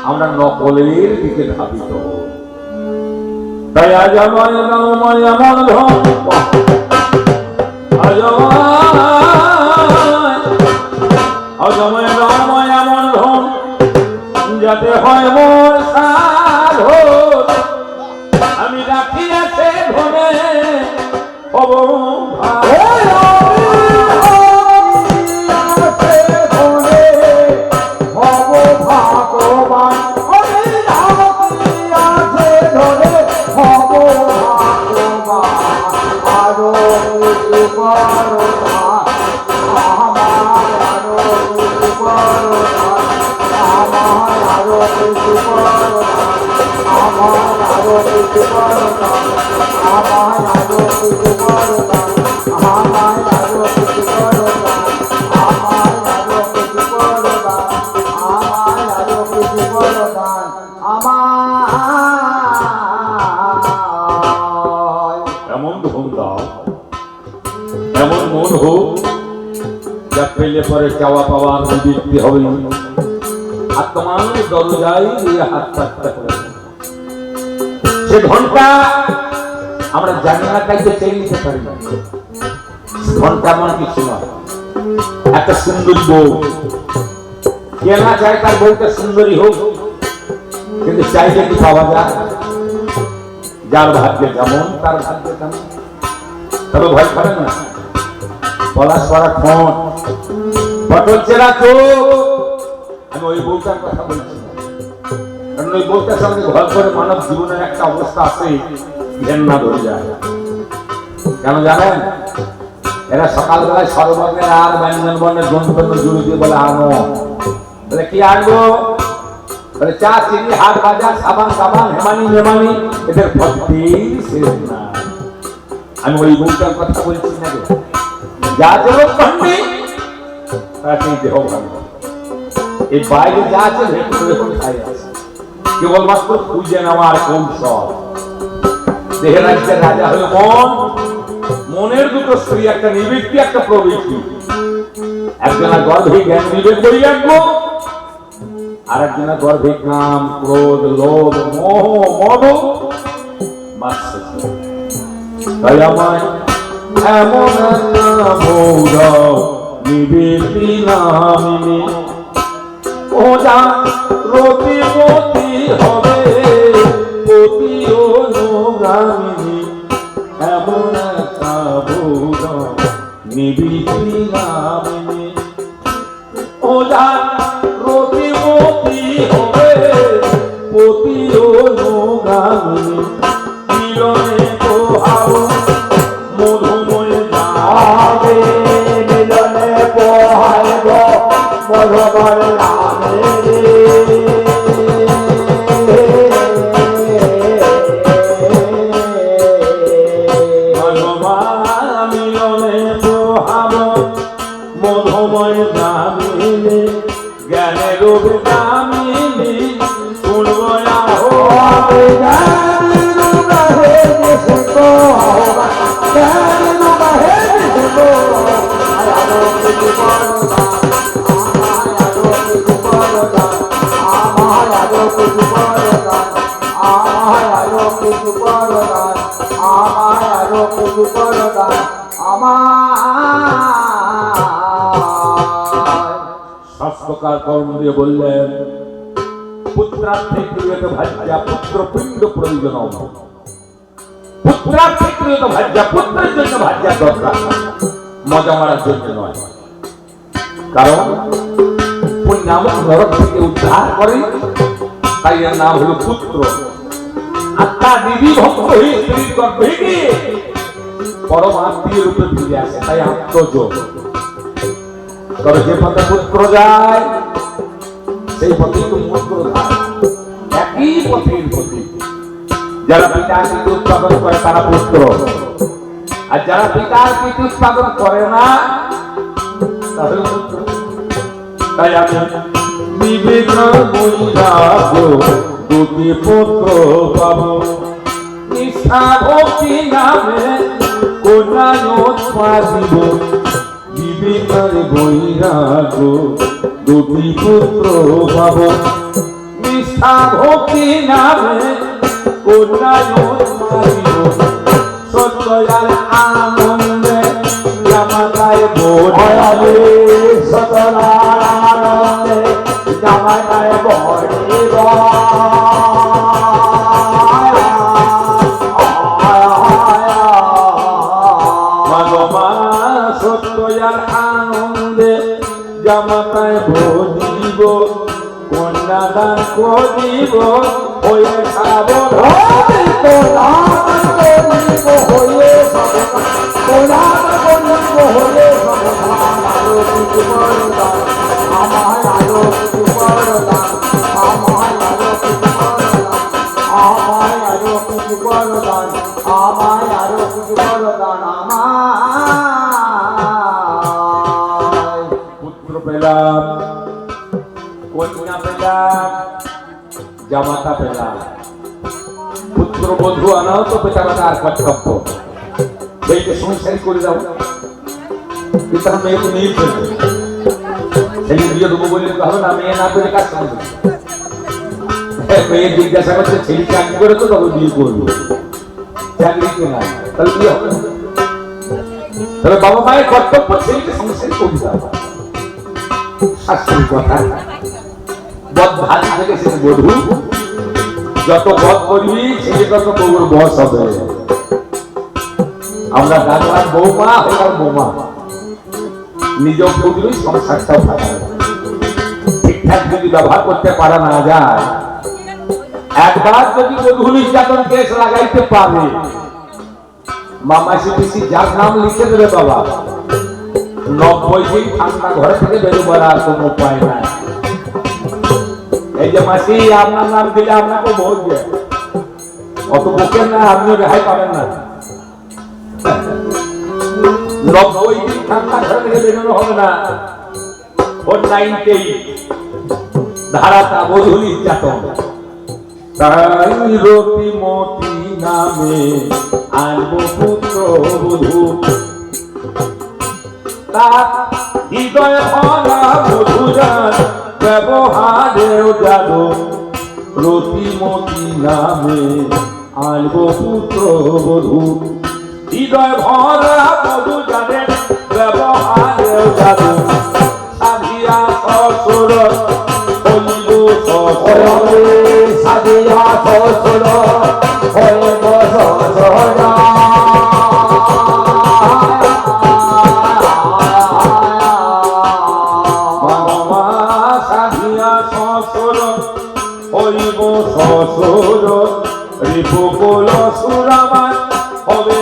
আমরা নকলের দিকে ধাবিত। তাই আজ আমার নাময় এমন ধন, আজ আমার নাময় এমন ধন, যাতে হয় মোর সাধন। আমি রাখি আছে ধনে হব এমন ধন দাও, এমন মন হোক যা পেলে পরে চাওয়া পাওয়ার নিবৃত্তি হবে। আর তোমার দরজায় দিয়ে হাত পাততে হবে। সে ধনটা আমরা জানি না, তাই তো চেয়ে নিতে পারি না। ধনটা এমন কিছু নয়। একটা সুন্দরী বউ, কে না চায় তার বউটা সুন্দরী হোক, কিন্তু চাইলে কি পাওয়া যায়? যার ভাগ্যে যেমন তার ভাগ্যে তেমন। তবে ভয় করেন না, পলাশ করা ঠোঁট, বটল চেরা চোখ। আমি ওই বউটার কথা বলছি না, কারণ ওই বউটার সঙ্গে ঘর করে মানব জীবনের একটা অবস্থা আছে, ঘেন্না ধরে যায়। কেন জানেন? এরা সকালবেলায় সর্ববর্ণের আর ব্যঞ্জন বর্ণের গন্তব্য জুড়ে দিয়ে বলে আনো। বলে কি আনবো? বলে চা, চিনি, হাট বাজার, সাবান সাবান, হেমানি মেমানি, এদের ভর্তিই শেষ না। আমি ওই বউটার কথা বলছি না, যা জগৎ পান্ডি তাকেই দেহ ভালো। এই বাইরে যা আছে ভেতরে কোথায় আছে? কেবলমাত্র খুঁজে নেওয়ার কৌশল। দেহের রাজ্যের রাজা হলো মন। মনের দুটো স্ত্রী, একটা নিবৃত্তি, একটা প্রবৃত্তি। একজনের গর্ভে জ্ঞান বিবেক বই রাখবো, আর একজনের গর্ভে কাম, ক্রোধ, লোভ, মোহ, মদ, মাৎসর্য। তাই আমায় এমন একটা বউ দাও, নিবৃত্তি নামিনী, ও যা রতিমতী হবে, পতি অনুগামিনী। এমন একটা বউ দাও, নিবৃত্তি নামিনী, ও যা রতিমতী হবে, পতি অনুগামিনী। মিলনে পোহাবো মধুময় যাবে, মিলনে পোহাইব মধুময় নামে। মিলনে পোহাবো মধুময় নামিনী, জ্ঞানের নামিনী, শুনবো না হবে শাস্ত্রকার কর্ম দিয়ে বললেন, পুত্রার্থে ক্রিয়ত ভাজ্যা পুত্র পিণ্ড প্রয়োজন। পুত্রার্থে ক্রিয়ত ভাজ্যা, পুত্রের জন্য ভাজ্যা দরকার, মজা মারার জন্য নয়। কারণ পুণ্যামক নরক থেকে উদ্ধার করে, তাই এর নাম হলো পুত্র। আত্মা দিদি ভক্ত হয়ে স্ত্রীর গর্ভে গিয়ে পরমাত্মীয় রূপে ফিরে আসে, তাই আত্মযোগ। তবে যে পথে পুত্র যায় সেই পথে তো পুত্র যায়, একই পথের প্রতি। যারা পিতার পিতৃ উৎপাদন করে তারা পুত্র, আর যারা পিতার পিতৃ উৎপাদন করে না তাহলে পুত্র। তাই আমি বিবেক বৈরাগ্য দুটি পুত্র পাব, নিষ্ঠা ভক্তি নামে কন্যায়ত পাইব। বিবেক বৈরাগ্য দুটি পুত্র পাব, নিষ্ঠা ভক্তি নামে উন্নয়ন মারিও সত্যয়ার আনন্দে জামাতায় বোঝাবে সতলার আনন্দে জামাতায় বড়িব মানমা সত্যয়ার আনন্দে জামাতায় ভোজিব কন্যাদান করিব হয়ে খাব পুত্র পেলাম কন্যা পেলাম জামাতা পেলাম পুত্র বধূ আনাও তো পেতারা তার কর্তব্য সেইকে সংসারী করে দাও পিতার মেয়েকে নিয়ে ফেলবে সেই বিয়ে দেবো বললে তো হবে না মেয়ে না করে কাজ করবে মেয়ে জিজ্ঞাসা করছে ছেলে চাকরি করে তো তবে বিয়ে করবে চাকরি তো না তাহলে বিয়ে হবে না তবে বাবা মায়ের কর্তব্য ছেলেকে সংসারী করে দাও শাস্ত্রীর কথা বদ ভাজি থেকে সে বধূ যত বধ করবি ছেলে তত বউর বস হবে আমরা দাদার বৌমা হলাম বৌমা নিজেও বুঝবি সংসারটাও ভালো ঠিকঠাক যদি ব্যবহার করতে পারা না যায় একবার যদি বধূ নির্যাতন কেস লাগাইতে পারে মামাসি পিসি যার নাম লিখে দেবে বাবা 90 দিন ঠান্ডা ঘর থেকে বেরোবার আর কোনো উপায় নাই এই যে মাসি আপনার নাম দিলে আপনাকে ভোট দেয় অত বুকের না আপনিও রেহাই পাবেন না 90 দিন ঠান্ডা ঘর থেকে বেরোনো হবে না 498 ধারাটা বধূ নির্যাতন তাই রতি মতি নামে আনবো পুত্র বধূ তার হৃদয় ভরা বধূজান ব্যবহারেও জানো রতিমতি নামে আনবো পুত্র বধূ হৃদয় ভরা বধূজানের ব্যবহারেও জানো সাধিয়া শ্বশুর হইব শ্বশুর সাদিয়া শ্বশুর হইব শ্বশুর হইব শ্বশুর রিপুকুল সুরামান হবে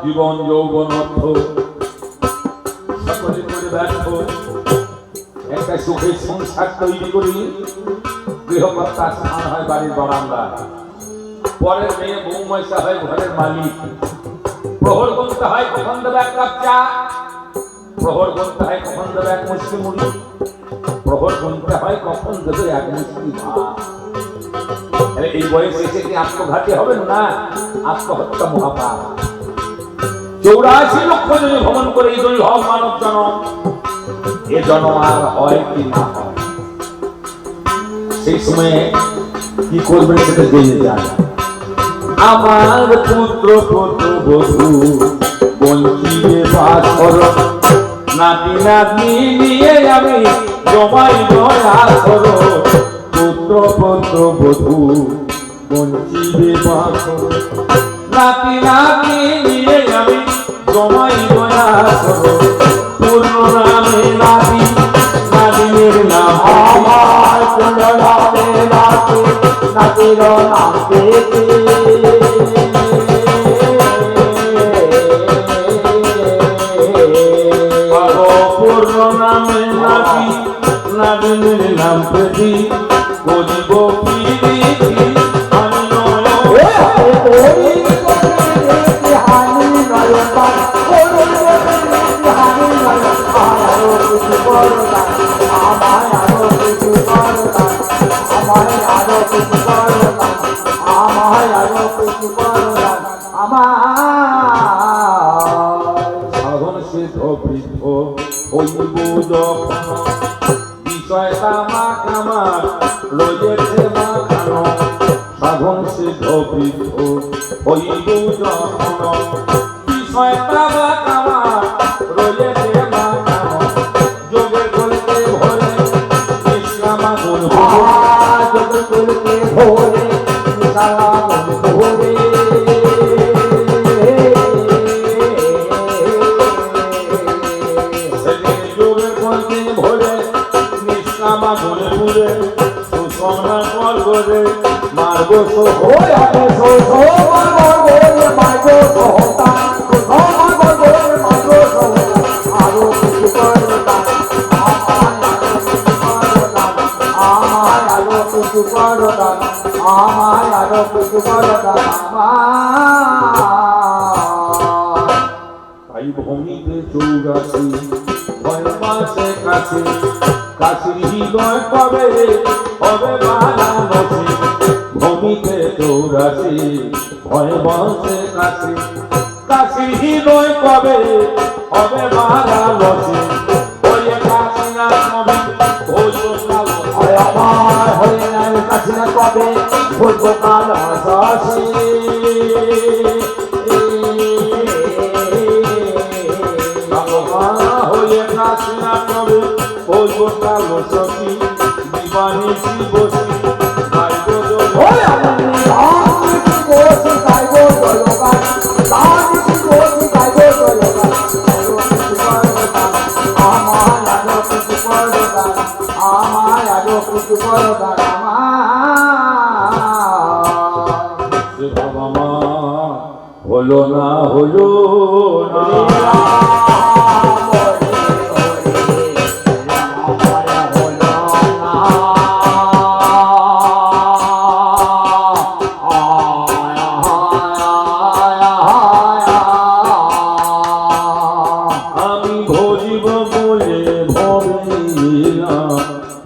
জীবন যৌবন অর্থ সকলে করে ব্যর্থ একটা সুখের সংসার তৈরি করি গৃহকর্তা স্থান হয় বাড়ির বারান্দা পরের মেয়ে বৌময়সা হয় ঘরের মালিক প্রহর গুনতে হয় কখন দেবে এক কাপ চা প্রহর গুনতে হয় কখন দেবে এক মুষ্টি মুড়ি প্রহর গুনতে হয় কখন দেবে এক মুষ্টি ভাত এই বয়সে এসে কি আত্মঘাতী হবেন না আত্মহত্যা মহাপাপ 84 লক্ষ যদি ভ্রমণ করে এই দুর্লভ মানব জনম এ জন্ম আর হয় কি না হয় সেই সময়ে কি করবেন সেটা জেনে যান আমার পুত্র পুত্র বধূ বঞ্চিবে বাসর নাতি নাতনি নিয়ে আমি জমাই দয়া কর পুত্র পুত্র বধূ বঞ্চিবে বাসর নাতি নাতনি নিয়ে আমি জমাই দয়া কর পূর্ণ নামে নাতি নাতির নাম আমার পূর্ণ নামে নাতি নাতির নাম পেতে পূর্ণ নামে নাতি নাতির নাম প্রতি করিব প্রীতি আমি হানি নয় সিদ্ধ বৃদ্ধ হইব যখন বিষয়টা মাখামার রয়েছে মাখানো সাধন সিদ্ধ বৃদ্ধ হইব যখন বিষয়টা মাখামার রয়েছে মাখানো যোগের গল্পে ভরে বিশ্রামা বলব যোগ করতে ভোরে সালাম ভোরে যোগের গল্পে ভরে বিশ্রামা বলে পুরে সুষমা কর করে মার্গ ওই আমি সোসো মাগো গোরে মাগো সোহতা সোসো মাগো গোরে মাগো সোহতা আরো কিছু করতা আমায় আরো কিছু করতা আমায় আরো কিছু করতা তাই ভূমিতে চৌরাশি ভয় মাসে কাছে কাশির হৃদয় কবে হবে বানানসি ভূমিতে চৌরাশি ভয় মাসে কাছে কাশির হৃদয় কবে হবে বানানসি ওই কাশি না কবে হয় আমার হয়ে নাই কাছে না কবে ভুলবো কাল হাসি হয়ে কাশি না কবে বলবো কালো সখী দিবানিসি বসি গাইবো ওই আমি রাম কি বসি গাইবো জয়গান রাম কি বসি গাইবো জয়গান আমার আলো কিছু করগান আমার আলো কিছু করগান বাবা মা হলো না হলো না আমি ভজিব বলে ভবিলাম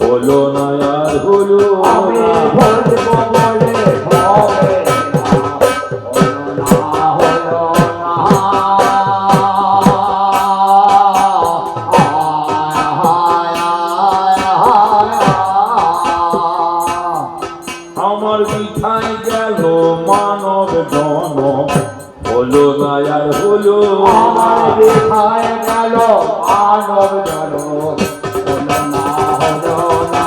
হলো না আর হলো আমি না ভুলব বলে হবে না হলো না আমার বিঠাই গেল মানব জন হলো না আর হলো আমার বিখায় গেল মানব জন হলো না হলো না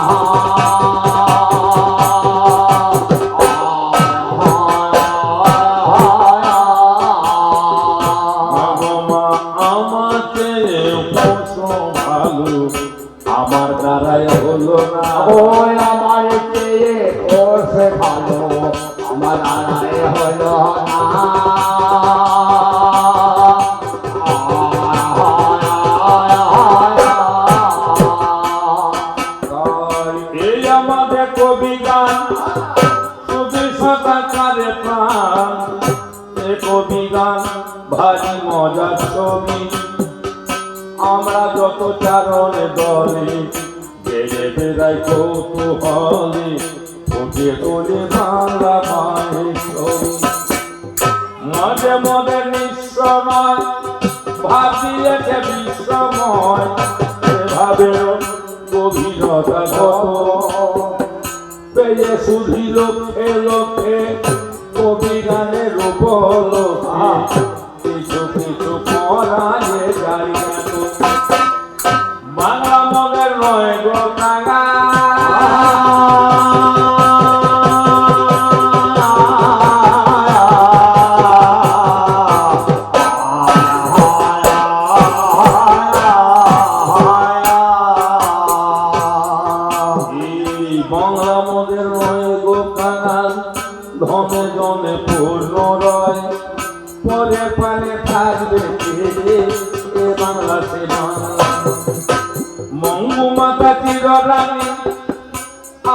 মা আমাকে পশু ভালো আমার দ্বারাই হলো না ওই আমার চেয়ে ওসে ভালো আমার আড়াই হলো তাই এই আমাদের কবি গান শুধু সদাচারে প্রাণ এ কবি গান ভারী মজার ছবি আমরা যত চারণে দলে বেড়ে বেড়াই কৌতূহলে ফুটে তোলে বাংলা মায়ের ছবি মাঝে মধ্যে নিঃসময় ভাবিয়েছে বিশ্বময় সেভাবে গভীরতা কত পেয়ে শুধি লক্ষ্যে লক্ষ্যে কবি গানের উপলক্ষে কিছু কিছু পড়ায়ে যাই না তো বাংলা মনের নয় গো কাঙা এই বাংলা মদের নয় গো কাঙাল ধনে জনে পূর্ণ রয় পরে পানে থাকবে কে এ বাংলা সে বাংলা মঙ্গু মাতা চিররানী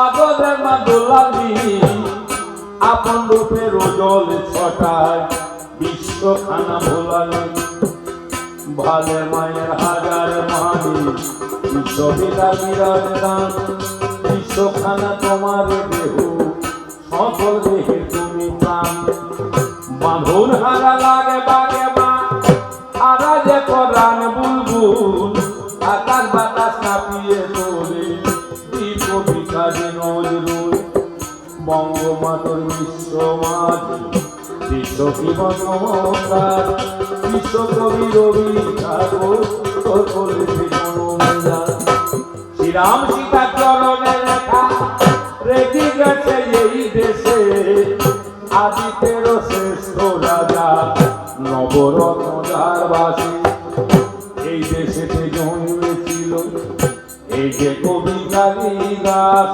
আদরের মা দোলালি আপন রূপের জল ছটায় বিশ্বখানা ভোলালি ভালে মায়ের হাজার মানি বিশ্ববিদা বিরাজ দান বিশ্বখানা তোমার দেহ সকল দেহে তুমি প্রাণ বাঁধন হারা লাগে বাগে মা হারা যে করান মাঝি বিশ্বকবি নমস্কার বিশ্বকবি রবি ঠাকুর তোর বলেছে মনোমেজাজ শ্রীরাম সীতা চরণে লেখা রেখে গেছে এই দেশে আদিতের শ্রেষ্ঠ রাজা নবরত্নদার বাসী এই দেশেতে জন্মেছিল এই যে কবি কালিদাস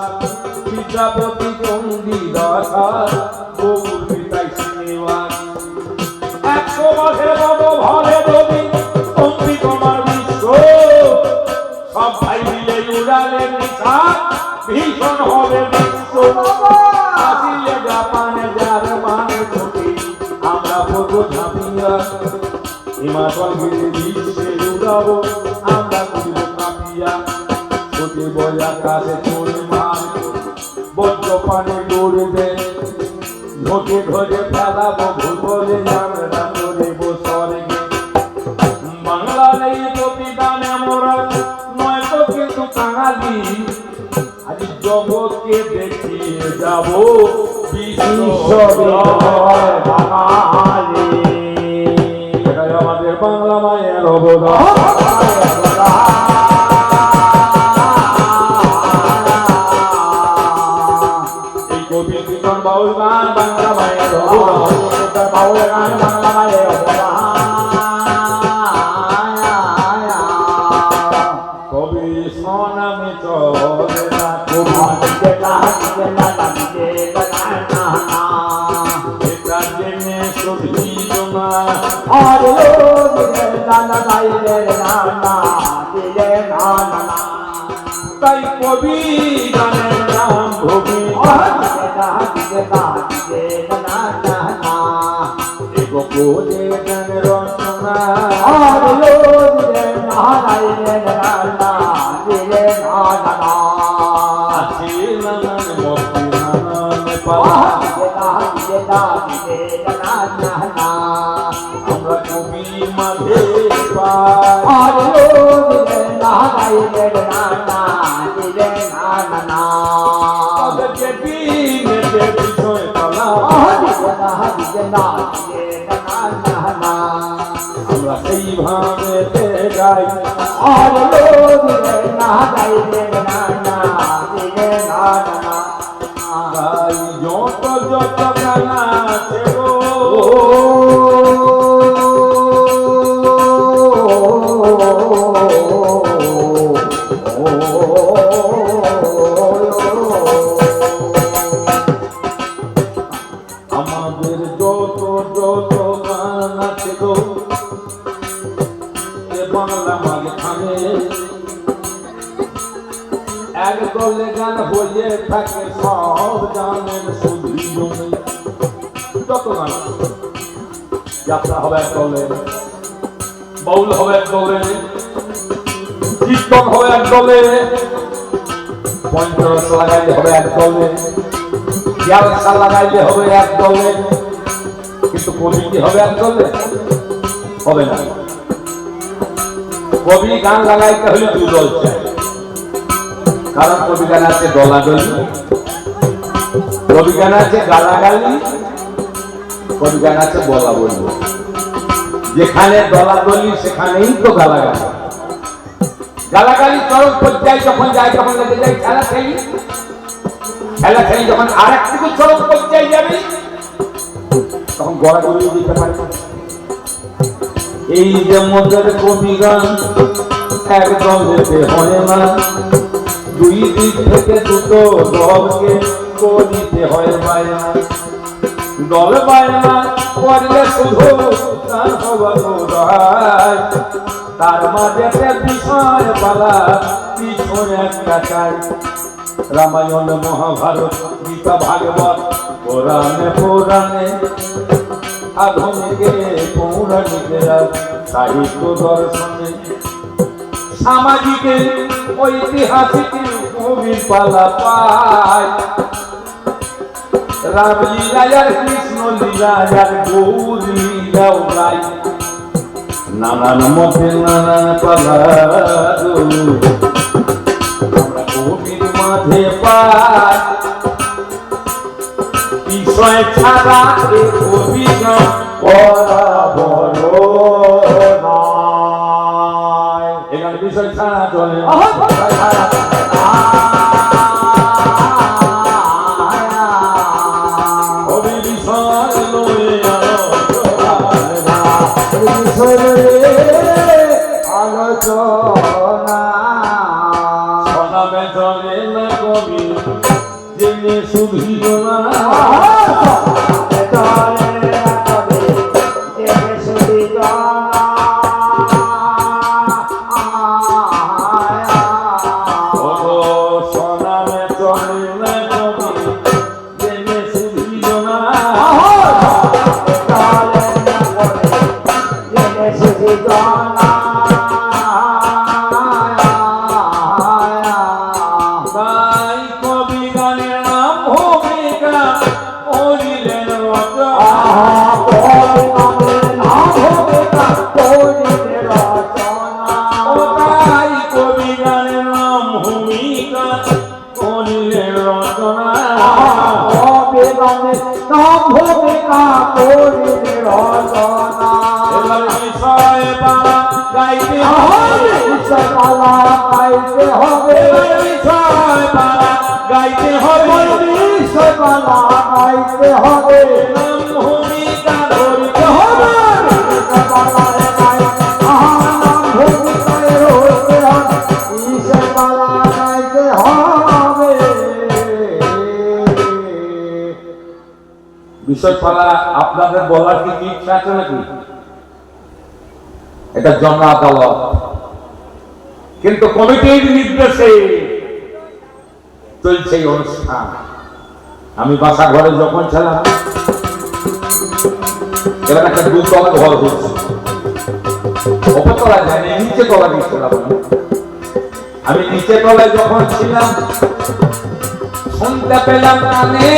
বিদ্যাপতি চন্দ্রদাস আর গৌর পিতাই শ্রীনিবাস 100 মাসের মতো ভালে রবি তন্ত্রী তোমার বিশ্ব সব ভাই মিলে উড়ালে নিশান ভীষণ হবে বিশ্ব আসিলে জাপানে জার্মানে ছুটি আমরা পড়বো ঝাঁপিয়া হিমাচল গিরি বিশ্বে উড়াবো আমরা করিব কাঁপিয়া ছুটি বই আকাশে চড়ে মার বজ্র পানে দৌড়বে ঝোঁকে ধরে ফেলাবো ভুল বলে আমরা করিব স্বর্গে বাংলা নেই কবিতানে মোরা নয় তো কিন্তু কাঙালি আজ জগৎকে দেখিয়ে যাব বিশ্ববিদ্যালয় বাঙালি এটাই আমাদের বাংলা মায়ের অবদান এই কবি কীর্তন বাউল গান বাংলা মায়ের অবদান বাউল গান বাংলা মায়ের কবি সোনামি চলে না তাই কবি গানের নাম ভূমি গোকুলে গান রচনা আছে নানান মতি নানান পালা আমরা কবি মাঝে আমরা সেইভাবে গাই গাই যত যত গানা আছে আমাদের যত যত গান আছে গো এ বাংলা মাঝখানে এক দলে গান হয়ে থাকে সব গানের শুধুই জমে যত গান যাত্রা হবে এক দলে বাউল হবে এক দলে কীর্তন হবে এক দলে পঞ্চরস লাগাইলে হবে এক দলে জালসা লাগাইলে হবে এক দলে কিন্তু কবি কি হবে এক দলে হবে না কবি গান লাগাইতে হলে দুই দল চাই কারণ কবি গান আছে দলাদলি কবি গান আছে গালাগালি কবি গান আছে বলা বলি যেখানে দলাদলি সেখানেই তো গালাগালি গালাগালি চরম পর্যায়ে যখন যায় তখন লেগে যায় খেলা খেলি খেলা খেলি যখন আর একটু চরম পর্যায়ে যাবে তখন গড়া গড়িয়ে দিতে পারে এই যে মধ্যে কবি গান একদম যেতে হয় না দুই দিক থেকে দুটো দলকে করিতে হয় বায়না দল বায়না করলে শুধু গান হবার উদয় তার মাঝে বিষয় পালা পিছনে একটা চাই রামায়ণ মহাভারত গীতা ভাগবত পুরাণে পুরাণে আধুনিকে পৌরাণিকেরা সাহিত্য দর্শনে সামাজিকে ঐতিহাসিক কবির পালা পায় রামলীলার কৃষ্ণ লীলার গৌর লীলাও গাই নানান মতে নানান পালা আমরা কবির মাঝে পাই বিষয় ছাড়া এ অভিজ্ঞান করা বড় নয়। এখানে বিষয় ছাড়া চলে না। আহা, বিষয় ছাড়া চলে না। কবি বিষয় লয়ে আলোচনা। বিষয় আলোচনা শোনাবে চলে না কবি জেনে শুধিল না। শোনাবে চলে না কবি জেনে শুধিল না। তাই কবি গানের নাম ভূমিকা করিলেন রচনা। ও তাই কবি গানের নাম ভূমিকা করিলেন রচনা। এবার বিষয় পালা গাইতে হবে। এবার বিষয় পালা গাইতে হবে। নাম ভূমিকা ধরিতে হবে। বিষয় পালা আপনাদের বলার কি ইচ্ছা আছে নাকি? এটা জন আদালত, কিন্তু কমিটির নির্দেশে চলছে এই অনুষ্ঠান। আমি বাসা ঘরে যখন ছিলাম, এবার একটা দুতলা ঘর হচ্ছে, উপরতলা যায়নি, নিচে তলা দিয়েছিলাম। আমি নিচে তলায় যখন ছিলাম, শুনতে পেলাম কানে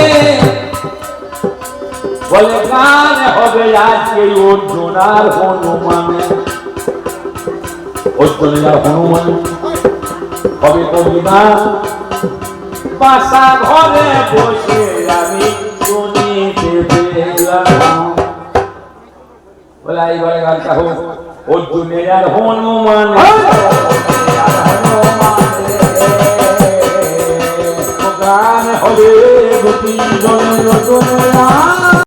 বলে গান হবে আজকে অর্জুন আর হনুমানে। অর্জুন আর হনুমান হবে কবিতা। বাসা ঘরে বসে আমি শুনিতে পেলাম। বলে এইবারে গানটা হোক অর্জুনের আর হনুমান। গান হবে গোপী জনের